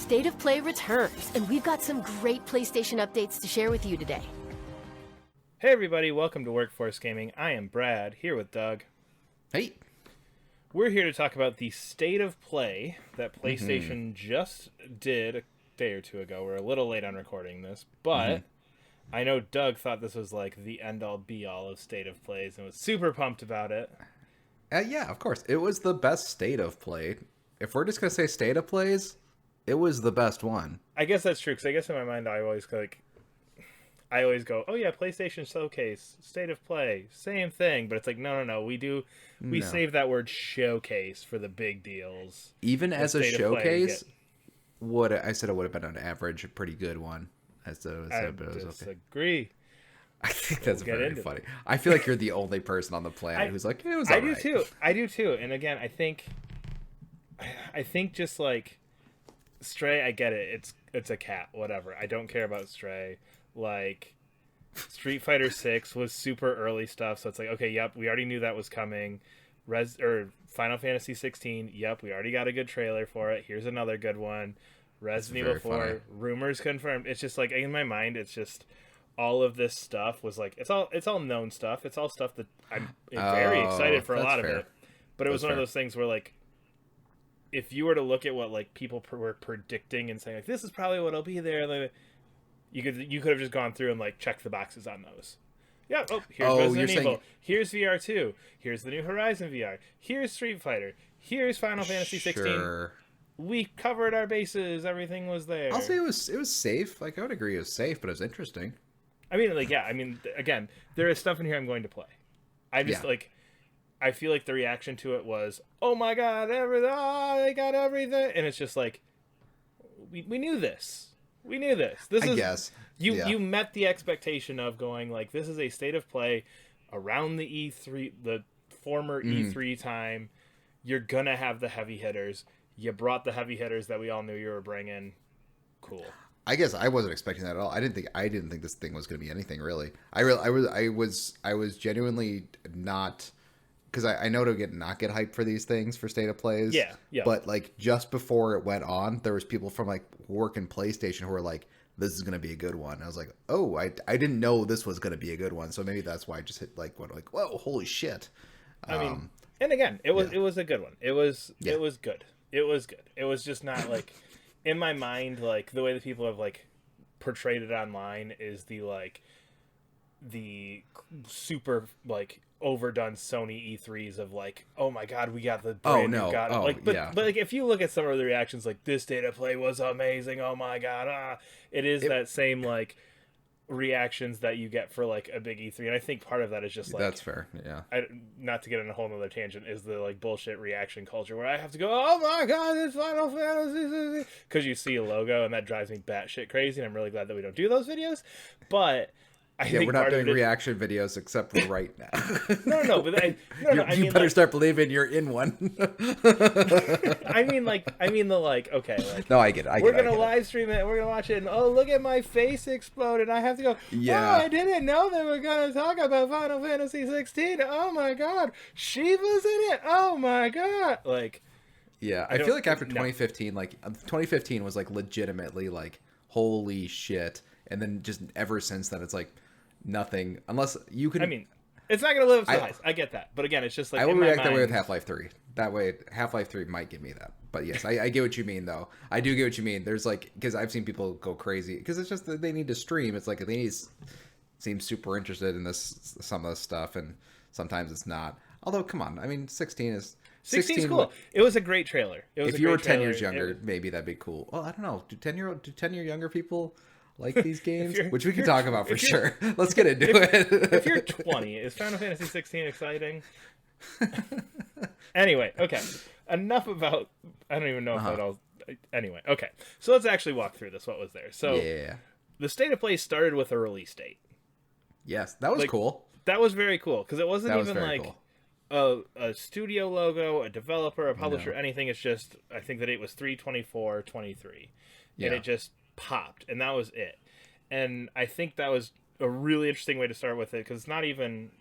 State of Play returns, and we've got some great PlayStation updates to share with you today. Hey everybody, welcome to Workforce Gaming. I am Brad, here with Doug. Hey. We're here to talk about the State of Play that PlayStation just did a day or two ago. We're a little late on recording this, but I know Doug thought this was like the end-all be-all of State of Plays and was super pumped about it. Yeah, of course. It was the best State of Play. If we're just going to say State of Plays, it was the best one. I guess that's true, because I guess in my mind I always go, oh yeah, PlayStation Showcase, State of Play, same thing. But it's like, no. We save that word showcase for the big deals. Even as a showcase, I said it would have been an average, a pretty good one. I disagree. Okay. I think that's very funny. I feel like you're the only person on the planet who's like, it was all right. I do too. And again, I think just like Stray, I get it. It's a cat, whatever. I don't care about Stray. Like, Street Fighter 6 was super early stuff, so it's like, okay, yep, we already knew that was coming. Final Fantasy 16, yep, we already got a good trailer for it. Here's another good one. Resident Evil 4, funny. Rumors confirmed. It's just like, in my mind, it's just all of this stuff was like, it's all known stuff. It's all stuff that I'm very excited for a lot of it. But it was one of those things where, like, if you were to look at what like people were predicting and saying like, this is probably what'll be there, like, you could have just gone through and like checked the boxes on those. Yeah. Oh, here's Resident Evil. Here's VR 2. Here's the new Horizon VR. Here's Street Fighter. Here's Final Fantasy 16. We covered our bases. Everything was there. I'll say it was safe. Like, I would agree it was safe, but it was interesting. I mean, like, yeah. I mean, again, there is stuff in here I'm going to play. I feel like the reaction to it was, oh my god, they got everything, and it's just like, we knew this. We knew this. You met the expectation of going like, this is a State of Play around the E3, the former E3 time. You're gonna have the heavy hitters. You brought the heavy hitters that we all knew you were bringing. Cool. I guess I wasn't expecting that at all. I didn't think this thing was going to be anything really. I was genuinely not, because I know to not get hyped for these things for State of Plays. Yeah. But like just before it went on, there was people from like work in PlayStation who were like, "This is going to be a good one." And I was like, "Oh, I didn't know this was going to be a good one." So maybe that's why I just hit like, went like, "Whoa, holy shit!" I mean, and again, it was a good one. It was good. It was good. It was just not like, in my mind, like the way that people have like portrayed it online is the super like overdone Sony E3s of like, oh my god, we got the brand new but like if you look at some of the reactions, like, this State of Play was amazing, oh my god, that same like reactions that you get for like a big E3, and I think part of that is just like, that's fair, yeah. Not to get on a whole nother tangent, is the like bullshit reaction culture where I have to go, oh my god, it's Final Fantasy, because you see a logo and that drives me batshit crazy, and I'm really glad that we don't do those videos, but I think we're not doing reaction videos except for right now. No, you better start believing you're in one. I mean, okay, like, no, I get it. We're gonna live stream it. We're gonna watch it, and oh, look at my face explode, and I have to go. Yeah. Oh, I didn't know they were gonna talk about Final Fantasy 16. Oh my god, Shiva's in it. Oh my god, like. Yeah, I feel like after 2015, like 2015 was like legitimately like, holy shit, and then just ever since then it's like. Nothing, unless you can. I mean, it's not going to live up to the highs. I get that, but again, it's just like, I will react that way with Half-Life 3. That way, Half-Life 3 might give me that. But yes, I get what you mean, though. I do get what you mean. There's like, because I've seen people go crazy because it's just that they need to stream. It's like they seem super interested in some of this stuff, and sometimes it's not. Although, come on, I mean, 16's cool. It was a great trailer. If you were 10 years younger, maybe that'd be cool. Well, I don't know. Do 10-year younger people like these games, which we can talk about for sure. Let's get into it. If you're 20, is Final Fantasy 16 exciting? Anyway, okay. Enough about. I don't even know if that all. Anyway, okay. So let's actually walk through this. What was there? So the State of Play started with a release date. Yes, that was cool. That was very cool because it wasn't even like a studio logo, a developer, a publisher, anything. It's just, I think the date was 3/24/23, and it just popped, and that was it. And I think that was a really interesting way to start with it, because it's not even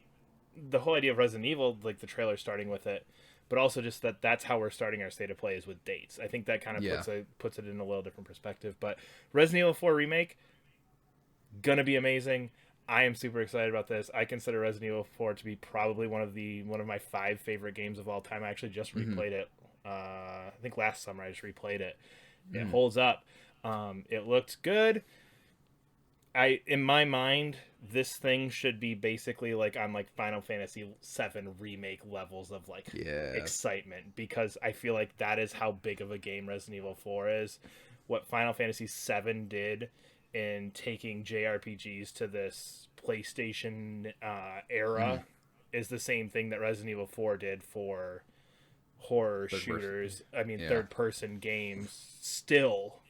the whole idea of Resident Evil, like the trailer starting with it, but also just that's how we're starting our state of play is with dates. I think that kind of Yeah. puts it in a little different perspective. But Resident Evil 4 remake, gonna be amazing. I am super excited about this. I consider Resident Evil 4 to be probably one of my 5 favorite games of all time. I actually just replayed it. I think last summer I just replayed it. It holds up. It looked good. In my mind, this thing should be basically like on like Final Fantasy VII remake levels of like excitement, because I feel like that is how big of a game Resident Evil 4 is. What Final Fantasy VII did in taking JRPGs to this PlayStation era is the same thing that Resident Evil 4 did for horror shooters. I mean, third person games. Still,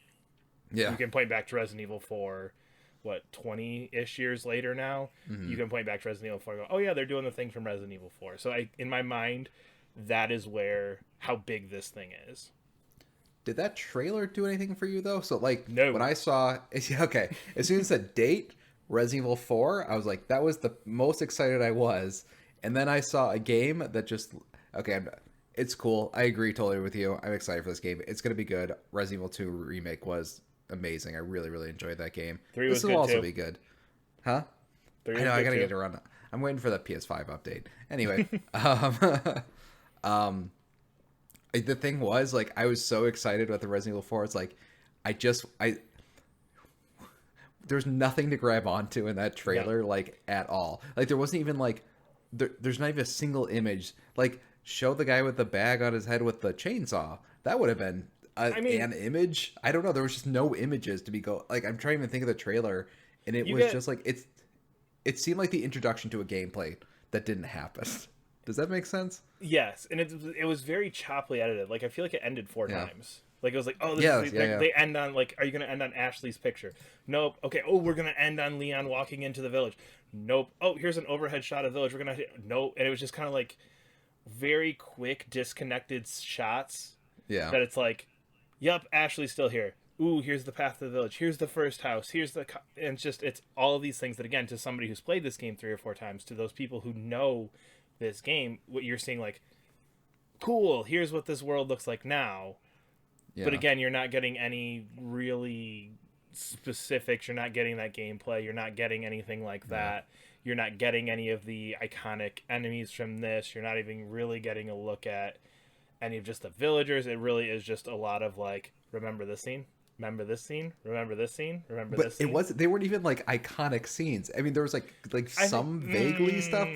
you can point back to Resident Evil 4. What, 20-ish years later now, you can point back to Resident Evil 4 and go, oh yeah, they're doing the thing from Resident Evil 4. So in my mind, that is how big this thing is. Did that trailer do anything for you though? So like, no. When I saw, okay, as soon as the date Resident Evil 4, I was like, that was the most excited I was. And then I saw a game that just, it's cool. I agree totally with you. I'm excited for this game. It's gonna be good. Resident Evil 2 remake was amazing. I really, really enjoyed that game. 3 was this will good also too. be good. Huh? 3 I know, I gotta too. get around. I'm waiting for the PS5 update. Anyway, the thing was, like, I was so excited about the Resident Evil 4. It's like, there's nothing to grab onto in that trailer, like, at all. Like, there wasn't even, like, there's not even a single image. Like, show the guy with the bag on his head with the chainsaw. That would have been an image. I don't know. There was just no images to be like, I'm trying to think of the trailer, and it was just like, it seemed like the introduction to a gameplay that didn't happen. Does that make sense? Yes, and it was very choppily edited. Like, I feel like it ended 4 times. Like, it was like, oh, they end on, like, are you going to end on Ashley's picture? Nope. Okay, oh, we're going to end on Leon walking into the village. Nope. Oh, here's an overhead shot of the village. We're going to, nope. And it was just kind of like very quick, disconnected shots. Yeah. That it's like, yep, Ashley's still here. Ooh, here's the path to the village. Here's the first house. Here's the... And it's all of these things that, again, to somebody who's played this game 3 or 4 times, to those people who know this game, what you're seeing, like, cool, here's what this world looks like now. Yeah. But again, you're not getting any really specifics. You're not getting that gameplay. You're not getting anything like that. You're not getting any of the iconic enemies from this. You're not even really getting a look at any of just the villagers. It really is just a lot of, like, remember this scene? Remember this scene? Remember this scene? Remember this scene? But they weren't even, like, iconic scenes. I mean, there was, like some vaguely stuff,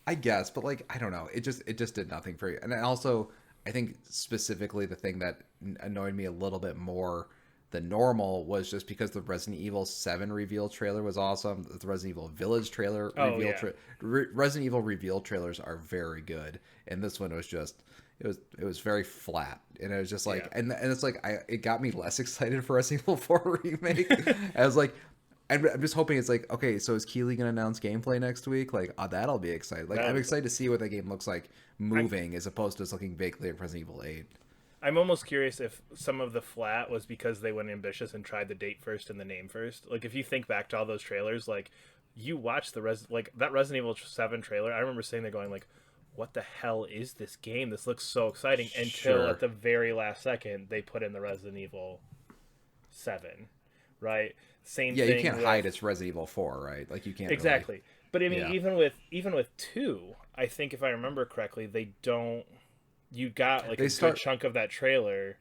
I guess, but, like, I don't know. It just did nothing for you. And I think specifically the thing that annoyed me a little bit more than normal was just because the Resident Evil 7 reveal trailer was awesome. The Resident Evil Village trailer Resident Evil reveal trailers are very good, and this one was just it was very flat, and it was just like and it's like it got me less excited for Resident Evil 4 remake. I was like, I'm just hoping it's like, okay, so is Keighley gonna announce gameplay next week? Like, that'll be exciting. Like, I'm excited to see what that game looks like moving, as opposed to just looking vaguely at Resident Evil 8. I'm almost curious if some of the flat was because they went ambitious and tried the date first and the name first. Like, if you think back to all those trailers, like, you watch that Resident Evil 7 trailer, I remember sitting there going, like, what the hell is this game? This looks so exciting. Until at the very last second, they put in the Resident Evil 7, right? Same thing. Yeah, you can't hide it's Resident Evil 4, right? Like, you can't exactly. But I mean, even with 2, I think if I remember correctly, they don't. You got like good chunk of that trailer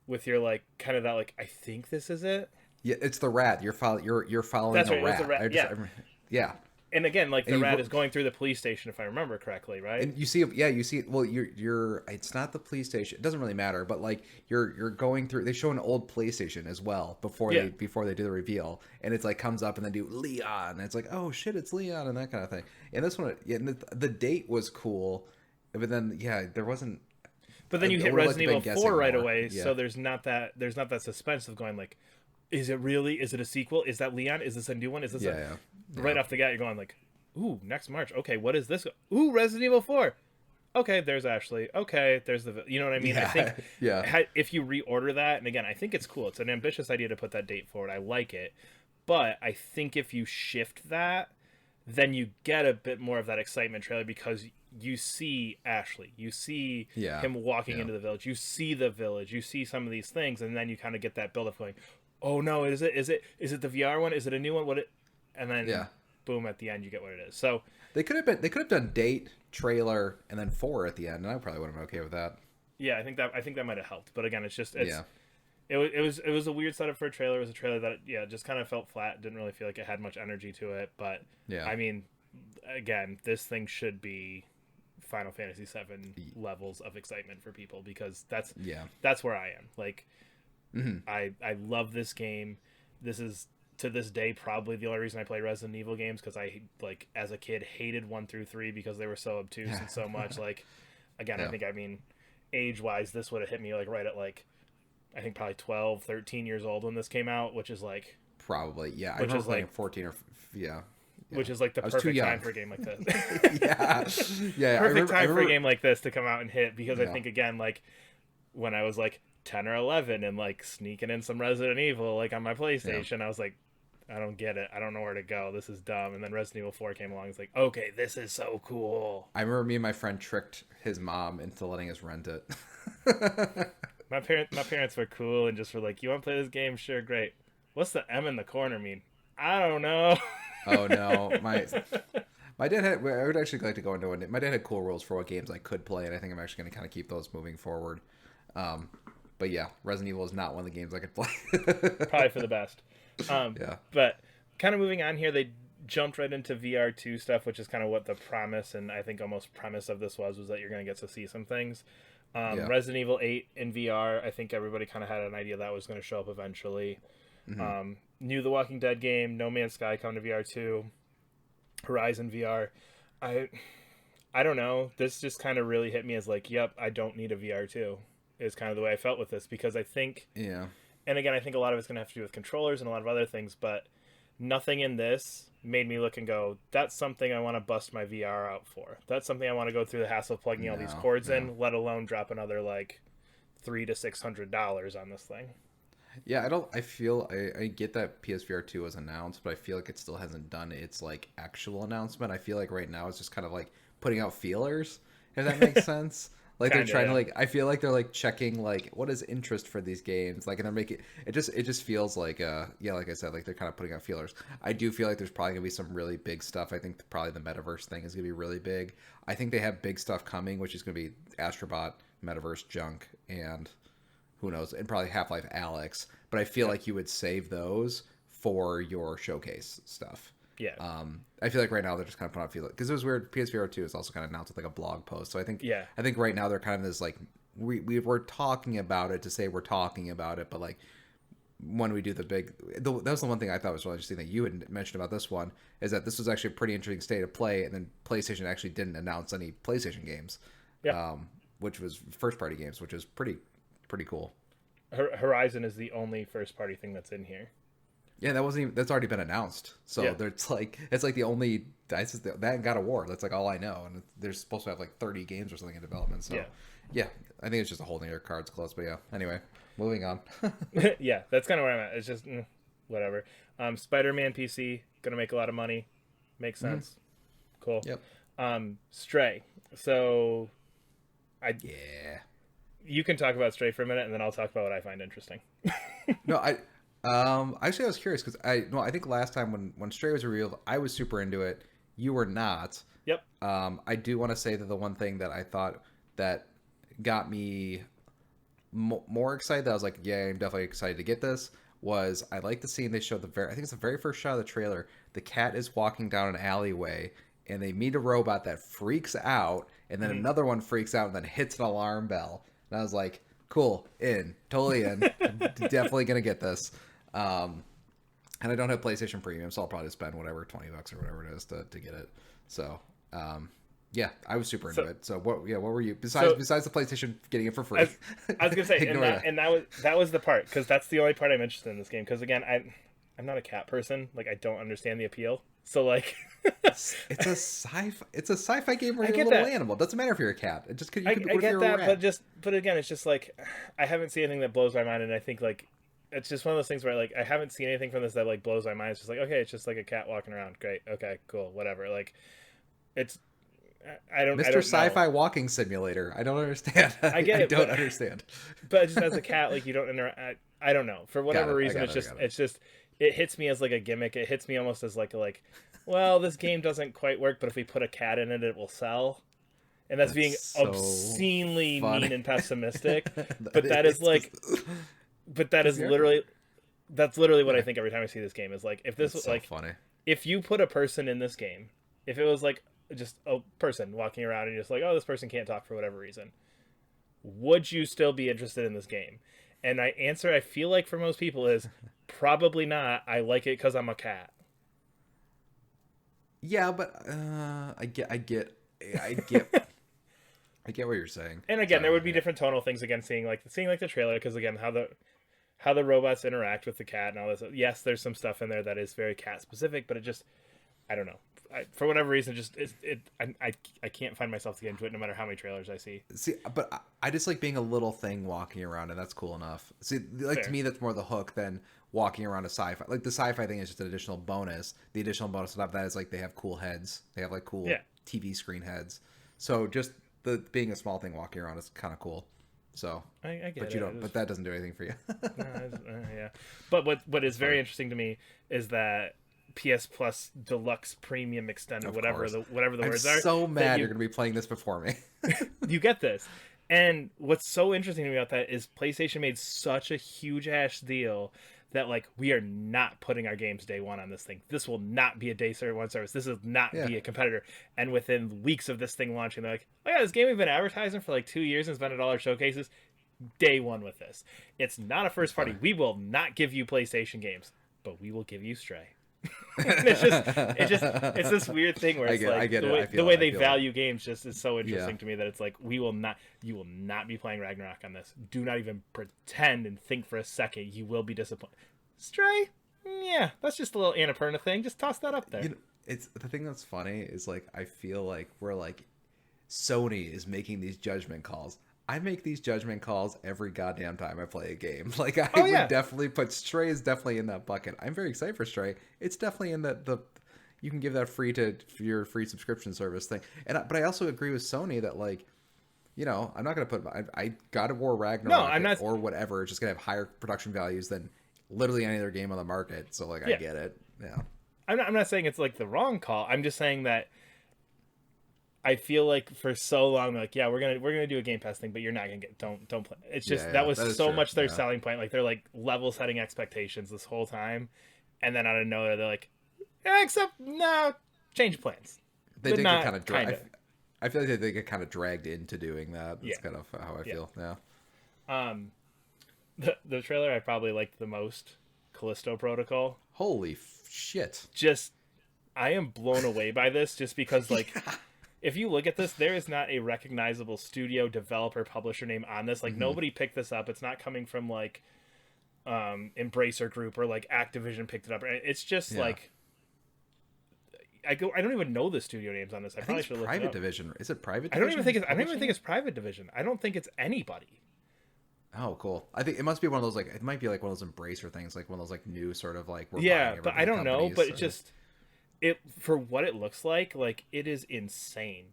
with your like kind of that like, I think this is it. Yeah, it's the rat. You're following That's the right, rat. Yeah. And again, like the rat is going through the police station, if I remember correctly, right? And you see. Well, you're. It's not the police station. It doesn't really matter. But like you're going through. They show an old PlayStation as well before they do the reveal, and it's like comes up and they do Leon, and it's like, oh shit, it's Leon, and that kind of thing. And this one, and the date was cool, but then there wasn't. But then you hit Resident Evil 4 right away, so there's not that suspense of going like, is it really? Is it a sequel? Is that Leon? Is this a new one? Is this right off the bat? You're going like, ooh, next March. Okay, what is this? Ooh, Resident Evil 4. Okay, there's Ashley. Okay, there's you know what I mean? I think if you reorder that, and again, I think it's cool. It's an ambitious idea to put that date forward. I like it, but I think if you shift that, then you get a bit more of that excitement trailer because you see Ashley, you see Yeah. him walking Yeah. into the village, you see the village, you see some of these things, and then you kind of get that build up going, oh no, is it the VR one? Is it a new one? And then Yeah. boom, at the end you get what it is. So They could have done date, trailer, and then 4 at the end, and I probably would have been okay with that. yeah, I think that might have helped. But again, it's Yeah. it was a weird setup for a trailer. It was a trailer that just kind of felt flat. Didn't really feel like it had much energy to it. But Yeah. I mean, again, this thing should be Final Fantasy VII levels of excitement for people, because that's where I am. Like, I love this game. This is, to this day, probably the only reason I play Resident Evil games, because I, like, as a kid hated 1 through 3 because they were so obtuse and so much. Like, again, I mean, age wise, this would have hit me like right at like, I think probably 12, 13 years old when this came out, which is like Probably, yeah. I which remember is playing like 14 or yeah. which is like the I was too perfect young. time for a game like this. Yeah. Perfect time for a game like this to come out and hit, because I Yeah. think, again, like when I was like 10 or 11 and like sneaking in some Resident Evil like on my PlayStation, I was like, I don't get it. I don't know where to go. This is dumb. And then Resident Evil 4 came along. It's like, okay, this is so cool. I remember me and my friend tricked his mom into letting us rent it. My parents were cool and just were like, you want to play this game? Sure, great. What's the M in the corner mean? I don't know. Oh no, my dad had. I would actually like to go into it. My dad had cool rules for what games I could play, and I think I'm actually going to kind of keep those moving forward. But yeah, Resident Evil is not one of the games I could play. Probably for the best. Yeah. But kind of moving on here, they jumped right into VR2 stuff, which is kind of what the promise and I think almost premise of this was that you're going to get to see some things. Resident Evil 8 in VR, I think everybody kind of had an idea that was going to show up eventually. New The Walking Dead game, No Man's Sky coming to VR2, Horizon VR. I don't know. This just kind of really hit me as like, yep, I don't need a VR2 is kind of the way I felt with this, because I think, and again, I think a lot of it's going to have to do with controllers and a lot of other things, but nothing in this made me look and go, that's something I want to bust my VR out for. That's something I want to go through the hassle of plugging all these cords in, let alone drop another like $300 to $600 on this thing. Yeah, I get that PSVR 2 was announced, but I feel like it still hasn't done its like actual announcement. I feel like right now it's just kind of like putting out feelers, if that makes sense. Like they're trying to like, I feel like they're like checking like what is interest for these games, like, and they're making it just feels like like I said, like they're kind of putting out feelers. I do feel like there's probably gonna be some really big stuff. I think probably the metaverse thing is gonna be really big. I think they have big stuff coming, which is gonna be Astrobot, metaverse junk, and who knows, and probably Half-Life Alyx. But I feel like you would save those for your showcase stuff. Yeah. I feel like right now they're just kind of putting out feelers, because it was weird. PSVR 2 is also kind of announced with like a blog post. So I think right now they're kind of this like we're talking about it to say we're talking about it, but like when we do that was the one thing I thought was really interesting that you had mentioned about this one, is that this was actually a pretty interesting state of play, and then PlayStation actually didn't announce any PlayStation games, which was first party games, which is pretty cool. Horizon is the only first party thing that's in here. Yeah, that's already been announced. So it's like the only that and God of War. That's like all I know, and they're supposed to have like 30 games or something in development. So yeah, I think it's just a holding their cards close. But yeah, anyway, moving on. Yeah, that's kind of where I'm at. It's just whatever. Spider-Man PC gonna make a lot of money. Makes sense. Cool. Yep. Stray. So yeah. You can talk about Stray for a minute, and then I'll talk about what I find interesting. No, actually I was curious because I think last time when Stray was revealed, I was super into it. You were not. Yep. I do want to say that the one thing that I thought that got me more excited, that I was like, yeah, I'm definitely excited to get this, was I like the scene they showed I think it's the very first shot of the trailer. The cat is walking down an alleyway, and they meet a robot that freaks out, and then another one freaks out and then hits an alarm bell. And I was like, cool, totally in. Definitely going to get this. And I don't have PlayStation Premium, so I'll probably spend whatever, $20 or whatever it is to get it. So, yeah, I was super into it. So what were you, besides the PlayStation getting it for free? I was going to say, and that was the part, because that's the only part I'm interested in this game. Because again, I'm not a cat person. Like, I don't understand the appeal. So like, it's a sci-fi game where you're a little animal. It doesn't matter if you're a cat. It just I get that, but again, it's just like, I haven't seen anything that blows my mind, and I think like it's just one of those things where like I haven't seen anything from this that like blows my mind. It's just like, okay, it's just like a cat walking around. Great, okay, cool, whatever. Like, it's Mr. don't Sci-Fi know. Walking Simulator. I don't understand. I get I it, don't but understand. but just as a cat, like you don't I don't know, for Got whatever it. I reason. got it. I got it. It's just it hits me as like a gimmick. It hits me almost as like, well, this game doesn't quite work, but if we put a cat in it, it will sell. And that's That's being so obscenely funny. mean and pessimistic. That But that is is, 'cause- like, but that is 'cause you're- literally that's literally what I yeah, think every time I see this game is like, if this that's was so like, funny. if you put a person in this game, if it was like just a person walking around and you're just like, oh, this person can't talk for whatever reason, would you still be interested in this game? And I feel like for most people is probably not. I like it because I'm a cat. Yeah, but I get what you're saying. And again, there Sorry, would be yeah. different tonal things again, seeing like the trailer, because again, how the robots interact with the cat and all this. Yes, there's some stuff in there that is very cat specific, but it just, I don't know. For whatever reason, I can't find myself to get into it no matter how many trailers I see. See, but I just like being a little thing walking around, and that's cool enough. See, like Fair. to me, that's more the hook than walking around a sci-fi. Like the sci-fi thing is just an additional bonus. The additional bonus on top of that is like they have cool heads. They have like cool Yeah. TV screen heads. So just the being a small thing walking around is kind of cool. So, I get but it. you don't. But that doesn't do anything for you. Yeah. But what is very interesting to me is that PS Plus Deluxe Premium Extended, Of whatever course. the I'm words are. so that mad you're gonna be playing this before me. you get this. And what's so interesting to me about that is PlayStation made such a huge ass deal that like we are not putting our games day one on this thing. This will not be a day one service. This will not Yeah. be a competitor. And within weeks of this thing launching, they're like, oh yeah, this game we've been advertising for like 2 years and it's been at all our showcases. Day one with this. It's not a first party. We will not give you PlayStation games, but we will give you Stray. It's this weird thing where it's the way they value games just is so interesting to me that it's like you will not be playing Ragnarok on this. Do not even pretend and think for a second you will be disappointed. Stray, yeah, that's just a little Annapurna thing. Just toss that up there. You know, it's the thing that's funny is like I feel like we're like Sony is making these judgment calls. I make these judgment calls every goddamn time I play a game. Like I would definitely put Stray is definitely in that bucket. I'm very excited for Stray. It's definitely in the you can give that free to your free subscription service thing. But I also agree with Sony that like, you know, I'm not gonna put I God of War Ragnarok I'm not, or whatever. It's just gonna have higher production values than literally any other game on the market. So like I get it. Yeah. I'm not saying it's like the wrong call. I'm just saying that I feel like for so long, like, yeah, we're gonna do a Game Pass thing, but you're not gonna get don't play. It's just that was so much their selling point. Like they're like level setting expectations this whole time, and then out of nowhere they're like, except no, change plans. They did get kind of I feel like they get kind of dragged into doing that. That's kind of how I feel. Yeah. The trailer I probably liked the most, Callisto Protocol. Holy shit! Just I am blown away by this, just because like. If you look at this, there is not a recognizable studio, developer, publisher name on this. Like nobody picked this up. It's not coming from like Embracer Group or like Activision picked it up. It's just like I don't even know the studio names on this. I probably should look it up. Private Division. Is it Private I Division? don't even think it's Private Division. I don't think it's anybody. Oh, cool. I think it must be one of those like it might be like one of those Embracer things, like one of those like new sort of like but I don't know. But it just for what it looks like it is insane.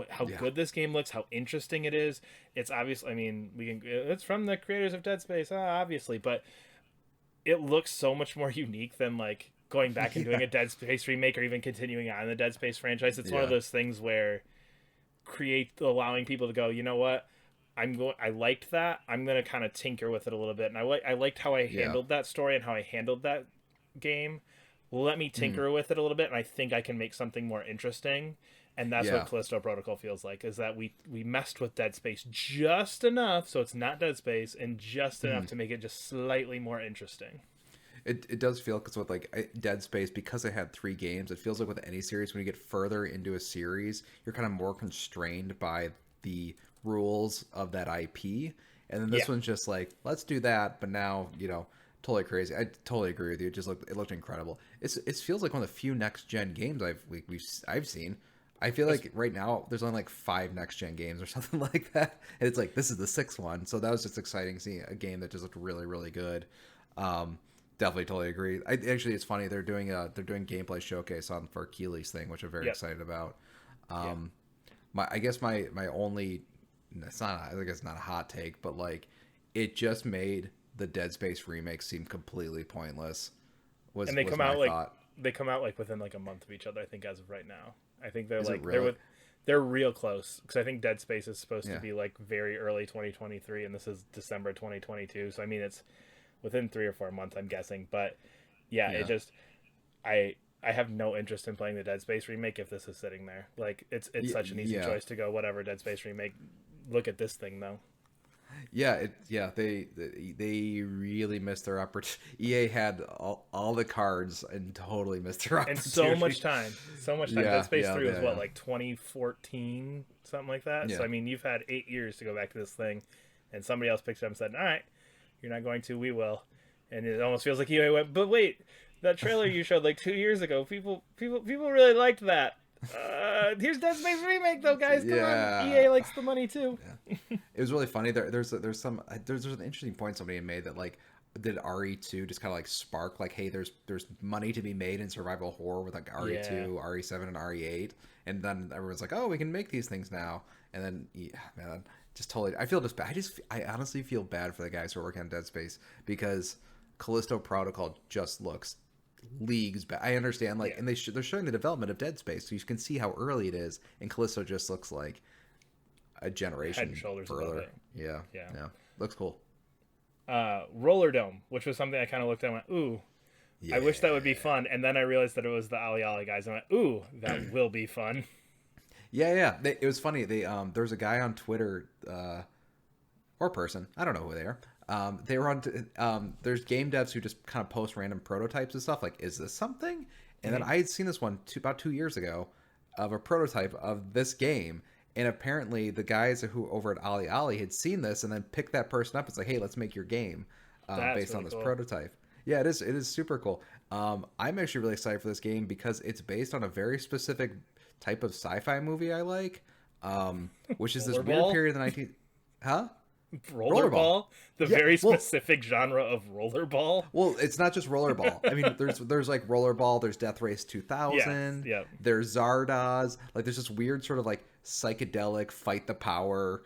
How good this game looks, how interesting it is. It's obviously, I mean, it's from the creators of Dead Space, obviously, but it looks so much more unique than like going back and doing a Dead Space remake or even continuing on the Dead Space franchise. It's one of those things where allowing people to go, you know what? I liked that. I'm going to kind of tinker with it a little bit. And I liked how I handled that story and how I handled that game. Let me tinker with it a little bit, and I think I can make something more interesting. And that's what Callisto Protocol feels like, is that we messed with Dead Space just enough so it's not Dead Space, and just enough to make it just slightly more interesting. It does feel, because with like Dead Space, because it had 3 games, it feels like with any series, when you get further into a series, you're kind of more constrained by the rules of that IP. And then this one's just like, let's do that, but now, you know, totally crazy. I totally agree with you. It looked incredible. It feels like one of the few next gen games I've seen. I feel like right now there's only like 5 next gen games or something like that, and it's like this is the 6th one. So that was just exciting seeing a game that just looked really really good. Definitely totally agree. Actually, it's funny they're doing gameplay showcase on for Keeley's thing, which I'm very excited about. I guess my only, it's not, I think it's not a hot take, but like it just made the Dead Space remake seem completely pointless. And they Was come my out like thought. within like a month of each other. I think as of right now, I think they're Is it like really? they're real close because I think Dead Space is supposed to Yeah. be like very early 2023, and this is December 2022. So I mean, it's within 3 or 4 months, I'm guessing. But yeah, it Yeah. just I have no interest in playing the Dead Space remake if this is sitting there. Like it's such an easy Yeah. choice to go whatever Dead Space remake. Look at this thing though. They really missed their opportunity. EA had all the cards and totally missed their And opportunity. so much time. Yeah, Dead Space yeah, 3 was yeah, what, yeah. like 2014, something like that. So Yeah. I mean, you've had 8 years to go back to this thing, and somebody else picked it up and said, "All right, you're not going to. We will." And it almost feels like EA went, "But wait, that trailer you showed like 2 years ago, people really liked that. Here's Dead Space remake though, guys. Come on, Yeah. EA likes the money too." It was really funny. There's an interesting point somebody made that like did RE2 just kind of like spark like, hey, there's money to be made in survival horror with like RE2, Yeah. RE7, and RE8, and then everyone's like, oh, we can make these things now, and then yeah, man, just totally. I feel just bad. I honestly feel bad for the guys who are working on Dead Space because Callisto Protocol just looks leagues back. I understand like, Yeah. and they're showing the development of Dead Space, so you can see how early it is, and Callisto just looks like a generation Head and shoulders above further. it. Yeah, Yeah. yeah, looks cool. Roller Dome, which was something I kind of looked at and went, "Ooh, Yeah, I wish that would be fun." And then I realized that it was the Ali Ali guys. And I went, "Ooh, that will be fun." yeah. It was funny. There's a guy on Twitter, or person, I don't know who they are. They were on. There's game devs who just kind of post random prototypes and stuff. Like, is this something? And then I had seen this one about 2 years ago, of a prototype of this game. And apparently, the guys who over at Ali Ali had seen this and then picked that person up. It's like, hey, let's make your game That's based on really this cool. prototype. Yeah, it is. It is super cool. I'm actually really excited for this game because it's based on a very specific type of sci-fi movie I like, which is this weird Rollerball? period of the 19. Huh? Rollerball, the Yeah, very well- specific genre of rollerball. Well, it's not just rollerball. I mean, there's like rollerball. There's Death Race 2000. Yeah, yeah. There's Zardoz. Like, there's this weird sort of like psychedelic fight the power.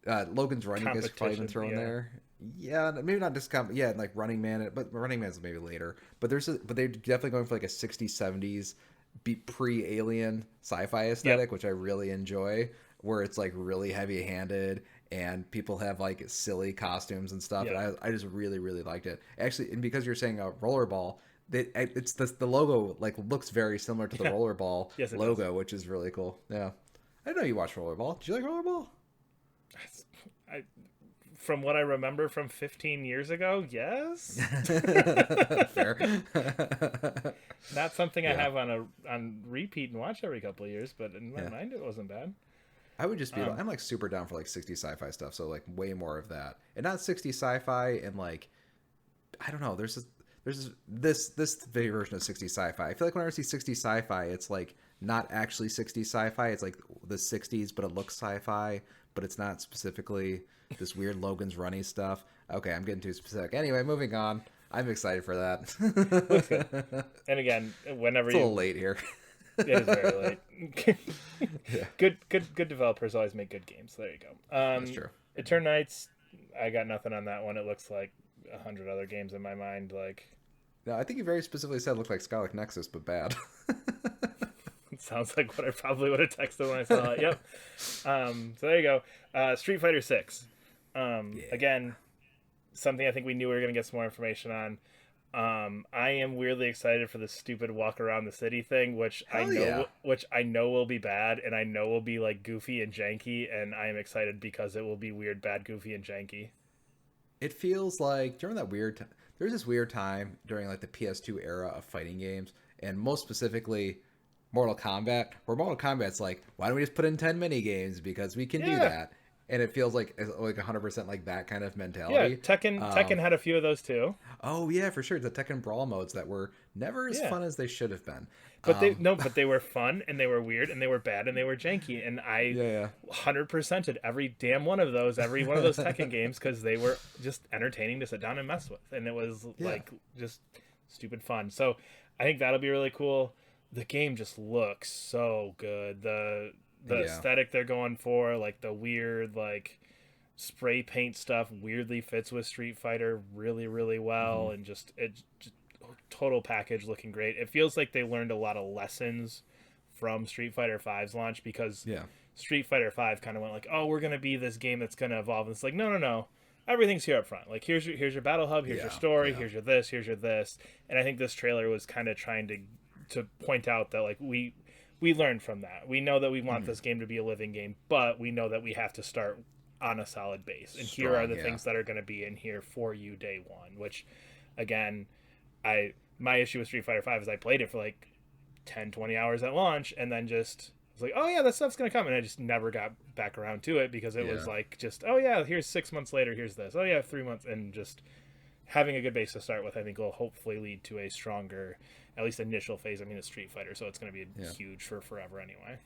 Logan's Running is probably been Competition, thrown yeah. there. Yeah, maybe not just yeah, like Running Man, but Running Man's maybe later. But but they're definitely going for like a 60s 70s pre-alien sci-fi aesthetic, which I really enjoy, where it's like really heavy-handed and people have like silly costumes and stuff. Yeah. And I just really really liked it. Actually, and because you're saying rollerball, it's the logo like looks very similar to the rollerball Yes, it logo, which is really cool. Yeah, I didn't know you watched rollerball. Did you like rollerball? From what I remember from 15 years ago, yes. Fair. Not something I Yeah. have on repeat and watch every couple of years, but in my mind, it wasn't bad. I would just be I'm like super down for like 60 sci-fi stuff, so like way more of that. And not 60 sci-fi and like I don't know, there's this video version of 60 sci-fi. I feel like whenever I see 60 sci-fi, it's like not actually 60 sci-fi. It's like the 60s, but it looks sci-fi, but it's not specifically this weird Logan's Running stuff. Okay, I'm getting too specific. Anyway, moving on. I'm excited for that. And again, whenever It's a little late here. it is very late. Good developers always make good games. There you go. That's true. Eternights, I got nothing on that one. It looks like 100 other games in my mind. Like, No, I think you very specifically said it looked like Skylight Nexus, but bad. it sounds like what I probably would have texted when I saw it. Yep. So there you go. Street Fighter 6. Again, something I think we knew we were going to get some more information on. I am weirdly excited for the stupid walk around the city thing, which I know will be bad, and I know will be like goofy and janky, and I am excited because it will be weird, bad, goofy, and janky. It feels like during that weird time, there's this weird time during like the PS2 era of fighting games, and most specifically Mortal Kombat, where Mortal Kombat's like, why don't we just put in 10 mini games because we can do that, and it feels like 100% like that kind of mentality. Yeah, Tekken had a few of those too. Oh yeah, for sure. The Tekken Brawl modes that were never as fun as they should have been. But they were fun, and they were weird, and they were bad, and they were janky, and I 100%ed every damn one of those Tekken games because they were just entertaining to sit down and mess with, and it was like just stupid fun. So I think that'll be really cool. The game just looks so good. The the Yeah. aesthetic they're going for, like the weird like spray paint stuff weirdly fits with Street Fighter really really well, and just total package looking great. It feels like they learned a lot of lessons from Street Fighter V's launch, because Yeah. Street Fighter V kind of went like, oh, we're gonna be this game that's gonna evolve, and it's like, no, everything's here up front. Like here's your battle hub, here's your story, here's your this, and I think this trailer was kind of trying to point out that like we learned from that. We know that we want this game to be a living game, but we know that we have to start on a solid base, and here are the things that are going to be in here for you day one. Which, again, my issue with Street Fighter V is I played it for like 10-20 hours at launch, and then just was like, oh yeah, that stuff's going to come, and I just never got back around to it, because it was like, just, oh yeah, here's 6 months later, here's this, oh yeah, 3 months, and just having a good base to start with, I think will hopefully lead to a stronger, at least initial phase. I mean, it's Street Fighter, so it's going to be huge for forever anyway.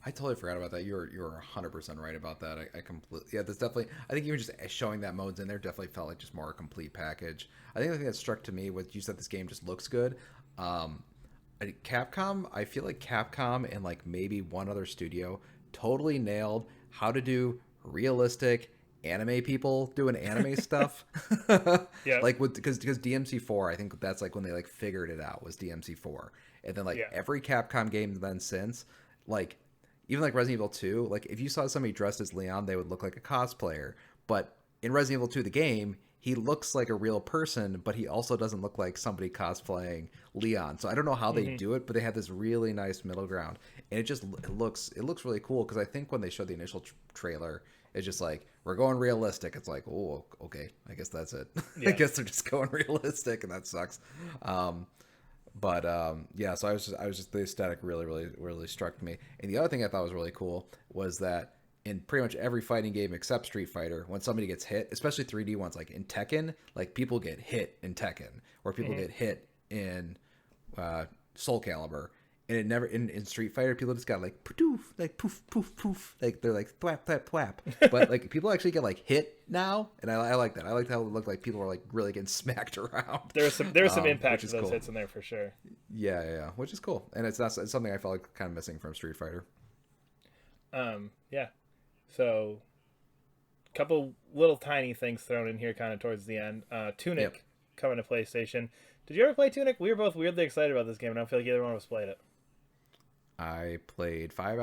I totally forgot about that. You're 100% right about that. I completely, yeah, there's definitely, I think even just showing that modes in there definitely felt like just more a complete package. I think the thing that struck to me was you said this game just looks good. Capcom, I feel like Capcom and like maybe one other studio totally nailed how to do realistic anime people doing anime stuff. Yeah. Like because DMC4, I think that's like when they like figured it out, was DMC4. And then like every Capcom game then since, like even like Resident Evil 2, like if you saw somebody dressed as Leon, they would look like a cosplayer. But in Resident Evil 2, the game, he looks like a real person, but he also doesn't look like somebody cosplaying Leon. So I don't know how they do it, but they have this really nice middle ground, and it looks really cool. Because I think when they showed the initial trailer, it's just like, we're going realistic. It's like, oh, okay, I guess that's it. Yeah. I guess they're just going realistic, and that sucks. Yeah, so I was just the aesthetic really struck me. And the other thing I thought was really cool was that in pretty much every fighting game except Street Fighter, when somebody gets hit, especially 3D ones like in Tekken, like people get hit in Tekken, or people get hit in Soul Calibur, and it never in Street Fighter people just got like poof, like poof poof poof, like they're like thwap thwap thwap, but like people actually get like hit now, and I like that. I liked how it looked like people were like really getting smacked around. There was some impact to those cool. hits in there for sure. Yeah, which is cool, and it's something I felt like kind of missing from Street Fighter. Yeah. So, a couple little tiny things thrown in here kind of towards the end. Tunic coming to PlayStation. Did you ever play Tunic? We were both weirdly excited about this game, and I don't feel like either one of us played it. I played 5,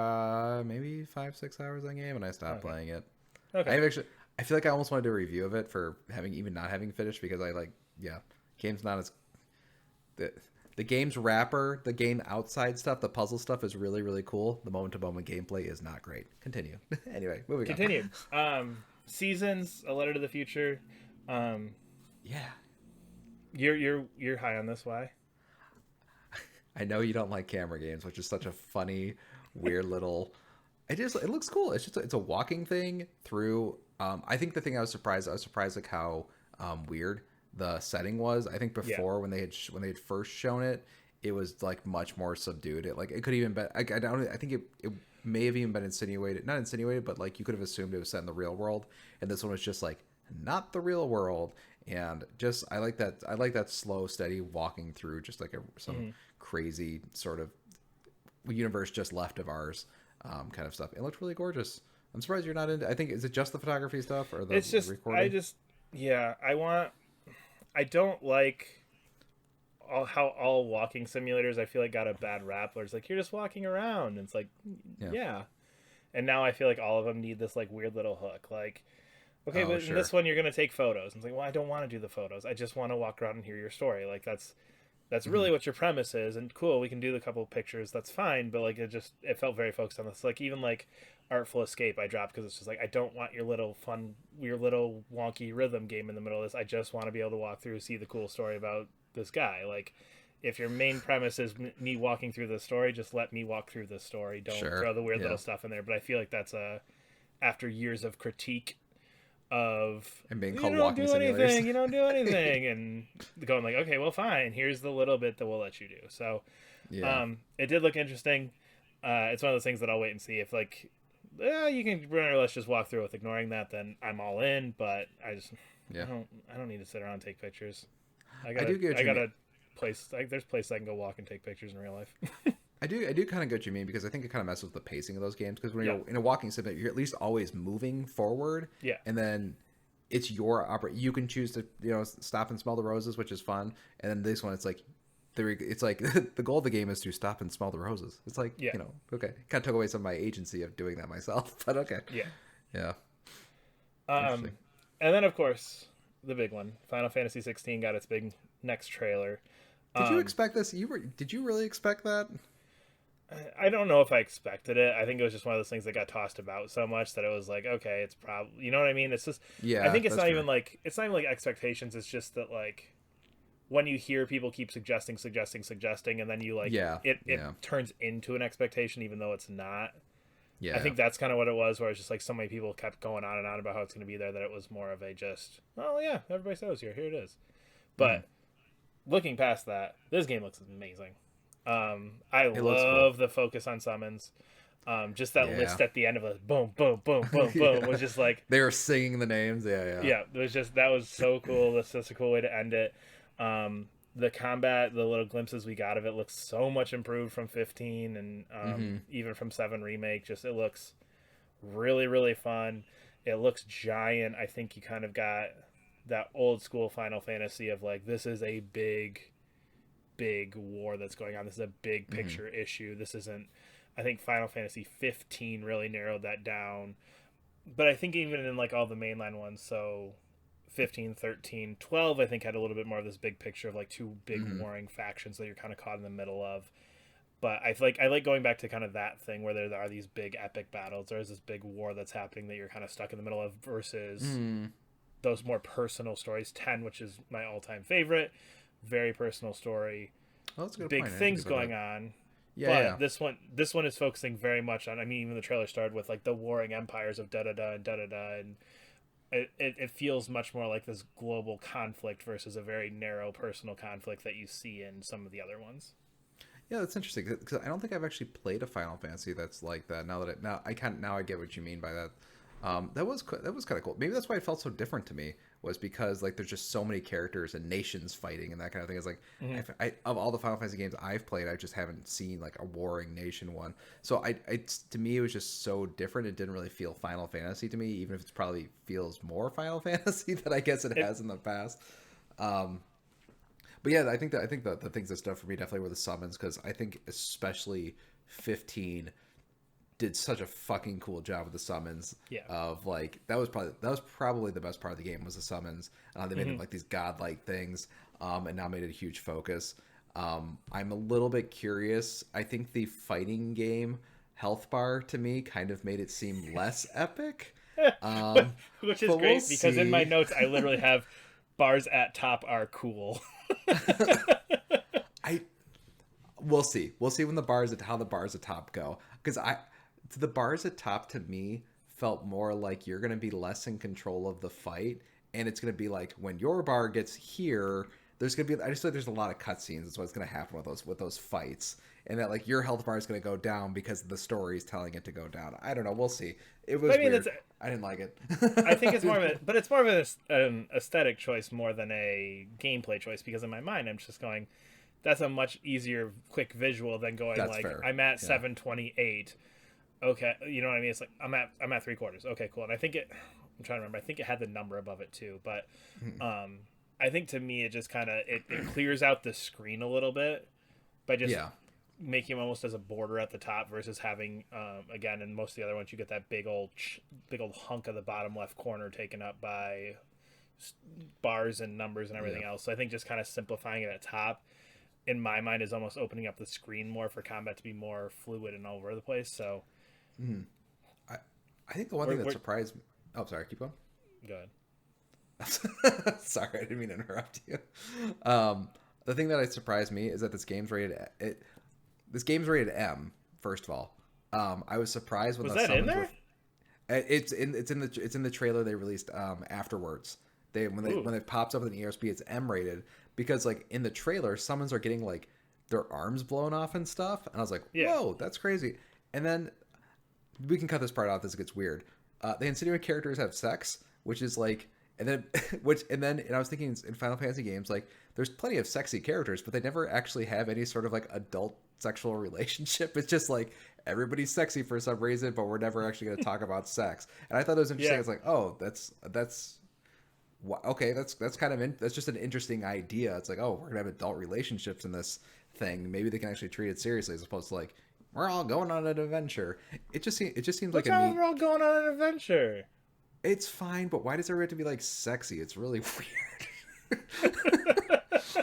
6 hours on the game, and I stopped playing it. Okay. I feel like I almost wanted to do a review of it for not having finished, because game's not as the game's wrapper, the game outside stuff, the puzzle stuff is really, really cool. The moment-to-moment gameplay is not great. Continue. Anyway, moving on. Continue. Seasons, A Letter to the Future. Yeah. You're high on this. Why? I know you don't like camera games, which is such a funny, weird little. It looks cool. It's a walking thing through. I think the thing I was surprised like how weird the setting was. I think before when they had first shown it, it was like much more subdued. It could even been. I think it may have even been not insinuated, but like you could have assumed it was set in the real world, and this one was just like not the real world. And just I like that slow, steady walking through just like some crazy sort of universe just left of ours kind of stuff. It looked really gorgeous. I'm surprised you're not into. I think, is it just the photography stuff or the recording? I don't like how all walking simulators, I feel like, got a bad rap where it's like you're just walking around, and it's like yeah. And now I feel like all of them need this like weird little hook, like, okay, but in this one you're gonna take photos. And it's like, well, I don't want to do the photos. I just want to walk around and hear your story. Like that's really what your premise is. And cool, we can do the couple of pictures. That's fine. But like it felt very focused on this. Like even like Artful Escape, I dropped because it's just like I don't want your little wonky rhythm game in the middle of this. I just want to be able to walk through, see the cool story about this guy. Like if your main premise is me walking through this story, just let me walk through this story. Don't throw the weird little stuff in there. But I feel like that's after years of critique of and being called walking simulators. You don't do anything, and going like, okay, well, fine. Here's the little bit that we'll let you do. So, it did look interesting. It's one of those things that I'll wait and see if like, you can run, or let's just walk through with ignoring that. Then I'm all in. But I don't need to sit around and take pictures. I got a place. There's places I can go walk and take pictures in real life. I do kind of get what you mean, because I think it kind of messes with the pacing of those games, because when Yeah. you're in a walking sim, you're at least always moving forward. Yeah. And then it's your you can choose to, stop and smell the roses, which is fun. And then this one, it's like the goal of the game is to stop and smell the roses. It's like, Yeah. okay, kind of took away some of my agency of doing that myself, but okay. Yeah. Yeah. And then of course the big one, Final Fantasy 16 got its big next trailer. Did you expect this? Did you really expect that? I don't know if I expected it. I think it was just one of those things that got tossed about so much that it was like, okay, it's probably, you know what I mean? It's just, Yeah, I think it's that's not fair. even like, expectations. It's just that like, when you hear people keep suggesting, and then you like, it turns into an expectation, even though it's not. Yeah. I think that's kind of what it was, where it's just like so many people kept going on and on about how it's going to be there, that it was more of a just, oh yeah, everybody said it was here it is. But looking past that, this game looks amazing. I love the focus on summons. Just that list at the end of it, boom, boom, boom, boom, boom, was just like, they were singing the names. yeah. It was just, that was so cool. That's such a cool way to end it. The combat, the little glimpses we got of it, looks so much improved from 15 and even from 7 remake. Just, it looks really, really fun. It looks giant. I think you kind of got that old school Final Fantasy of like, this is a big war that's going on. This is a big picture issue. This isn't, I think Final Fantasy 15 really narrowed that down. But I think even in like all the mainline ones, so 15, 13, 12, I think had a little bit more of this big picture of like two big warring factions that you're kind of caught in the middle of. But I like going back to kind of that thing where there are these big epic battles. There's this big war that's happening that you're kind of stuck in the middle of, versus those more personal stories. 10, which is my all-time favorite, very personal story. Well, that's a good big point. things going on. Yeah, but this one is focusing very much on, I mean, even the trailer started with like the warring empires of da-da-da and da-da-da, and it feels much more like this global conflict versus a very narrow personal conflict that you see in some of the other ones. Yeah, that's interesting, because I don't think I've actually played a Final Fantasy that's like that. Now I get what you mean by that. That was kind of cool. Maybe that's why it felt so different to me, was because like there's just so many characters and nations fighting and that kind of thing. It's like, I of all the Final Fantasy games I've played, I just haven't seen like a warring nation one. So to me it was just so different. It didn't really feel Final Fantasy to me, even if it probably feels more Final Fantasy than I guess it has in the past. But yeah, I think the things that stood for me definitely were the summons, because I think especially 15 did such a fucking cool job with the summons. Yeah. Of like, that was probably the best part of the game, was the summons. They made them like these godlike things, and now made it a huge focus. I'm a little bit curious. I think the fighting game health bar to me kind of made it seem less epic. Which is great, because in my notes I literally have bars at top are cool. We'll see when how the bars at top go, because the bars at top to me felt more like you're going to be less in control of the fight, and it's going to be like when your bar gets here, there's going to be, I just feel like there's a lot of cutscenes. That's what's going to happen with those fights, and that like your health bar is going to go down because the story is telling it to go down. I don't know, we'll see. It was weird. I didn't like it. I think it's more of an aesthetic choice more than a gameplay choice, because in my mind I'm just going, that's a much easier quick visual than going That's like fair. I'm at 728. Okay, you know what I mean? It's like I'm at 3/4. Okay, cool. And I'm trying to remember. I think it had the number above it too, but I think to me it just kind of it clears out the screen a little bit by just making him almost as a border at the top, versus having again in most of the other ones you get that big old hunk of the bottom left corner taken up by bars and numbers and everything else. So I think just kind of simplifying it at top, in my mind, is almost opening up the screen more for combat to be more fluid and all over the place. So I think the one thing that surprised me... Oh, sorry, keep going. Go ahead. Sorry, I didn't mean to interrupt you. The thing that surprised me is that this game's rated M. First of all, I was surprised when was the that in summons there? It's in the trailer they released afterwards. When it pops up in the ESP, it's M rated, because like in the trailer, summons are getting like their arms blown off and stuff, and I was like, whoa, that's crazy. And then we can cut this part out. This gets weird. The Insidious characters have sex, which is like And then, and I was thinking in Final Fantasy games, like, there's plenty of sexy characters, but they never actually have any sort of like adult sexual relationship. It's just like everybody's sexy for some reason, but we're never actually going to talk about sex. And I thought that was interesting. Yeah. It's like, oh, okay, that's kind of that's just an interesting idea. It's like, oh, we're gonna have adult relationships in this thing. Maybe they can actually treat it seriously as opposed to like, we're all going on an adventure. It just seems like What's wrong with we're all going on an adventure? It's fine, but why does everybody have to be like sexy? It's really weird.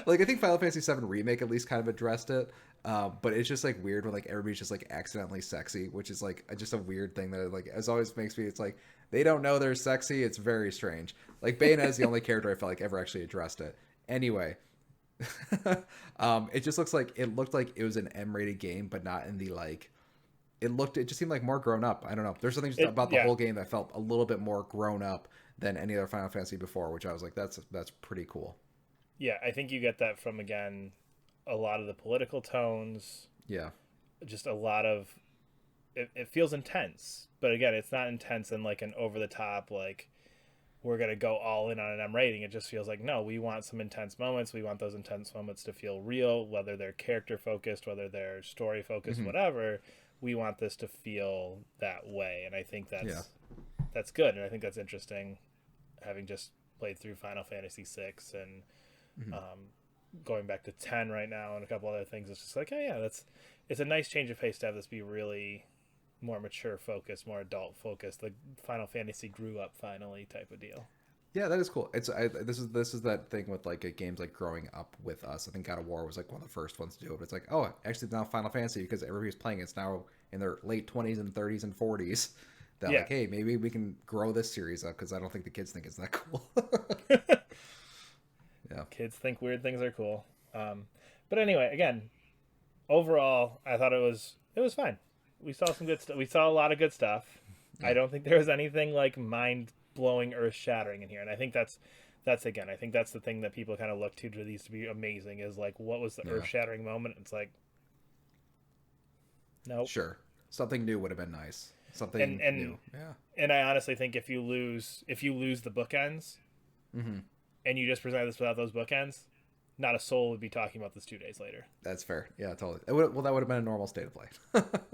Like, I think Final Fantasy VII Remake at least kind of addressed it, but it's just like weird when like everybody's just like accidentally sexy, which is like just a weird thing that like as always makes me. It's like they don't know they're sexy. It's very strange. Like Bayonetta is the only character I felt like ever actually addressed it. Anyway, it just looked like it was an M-rated game, but not in the like. It just seemed like more grown up. I don't know. There's something just about the whole game that felt a little bit more grown up than any other Final Fantasy before, which I was like, that's pretty cool. Yeah, I think you get that from, again, a lot of the political tones. Yeah. Just a lot of it feels intense, but again, it's not intense in like an over the top like we're gonna go all in on an M rating. It just feels like, no, we want some intense moments. We want those intense moments to feel real, whether they're character focused, whether they're story focused, whatever. We want this to feel that way, and I think that's good, and I think that's interesting. Having just played through Final Fantasy VI and going back to 10 right now and a couple other things, it's just like, oh yeah, it's a nice change of pace to have this be really more mature focused, more adult focused. The Final Fantasy grew up finally type of deal. Yeah, that is cool. This is that thing with like games like growing up with us. I think God of War was like one of the first ones to do it. But it's like, oh, actually now Final Fantasy, because everybody's playing it's now in their late 20s and 30s and 40s. That like, hey, maybe we can grow this series up because I don't think the kids think it's that cool. Yeah, kids think weird things are cool. But anyway, again, overall, I thought it was fine. We saw some good stuff. We saw a lot of good stuff. Yeah. I don't think there was anything like mind-blowing, earth-shattering in here, and I think that's again, I think that's the thing that people kind of look to these to be amazing is like, what was the earth-shattering moment? It's like, nope. Sure, something new would have been nice. Something new. Yeah. And I honestly think if you lose the bookends, and you just present this without those bookends, not a soul would be talking about this 2 days later. That's fair. Yeah, totally. That would have been a normal state of play.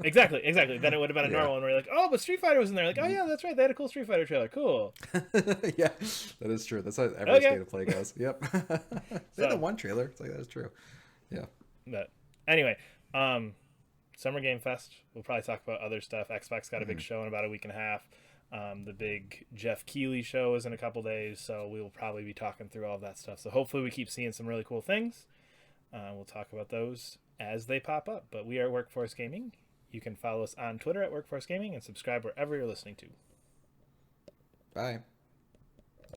Exactly. Then it would have been a normal, and we're like, oh, but Street Fighter was in there. Like, oh yeah, that's right. They had a cool Street Fighter trailer. Cool. Yeah, that is true. That's how every state of play goes. Yep. They had the one trailer. It's like, that is true. Yeah. But anyway, Summer Game Fest. We'll probably talk about other stuff. Xbox got a big show in about a week and a half. The big Jeff Keighley show is in a couple days, so we will probably be talking through all of that stuff. So hopefully we keep seeing some really cool things. We'll talk about those as they pop up. But we are Workforce Gaming. You can follow us on Twitter at Workforce Gaming and subscribe wherever you're listening to. Bye.